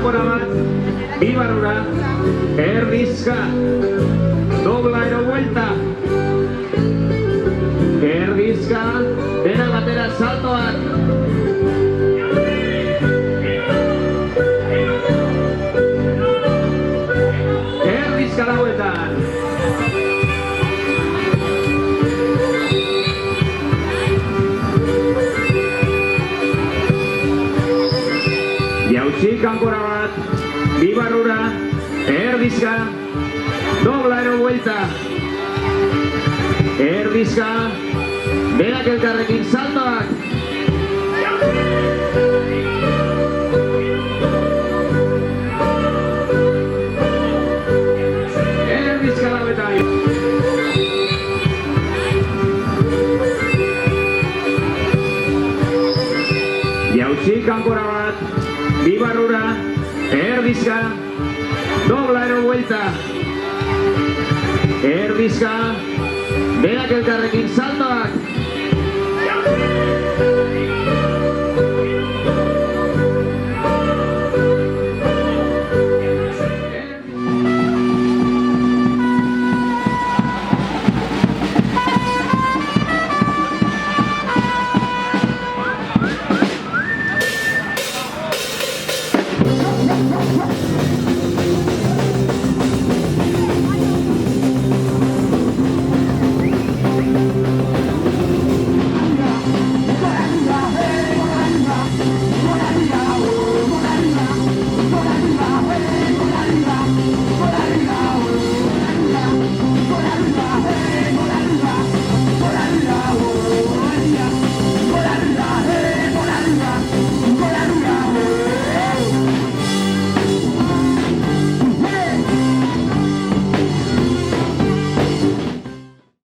kanpora bat, bi barrura, erdizka, dobla ero vuelta, erdizka, dena batera saltoak, erdizka lauetan, jautsi kanpora bat, bi barrura, erdizka, dobla ero vuelta, erdizka, berak elkarrekin saltoak, erdizka lauetan, jautsi kanpora bat, bi barrura, erdizka, dobla ero vuelta, erdizka, berak elkarrekin saltoak,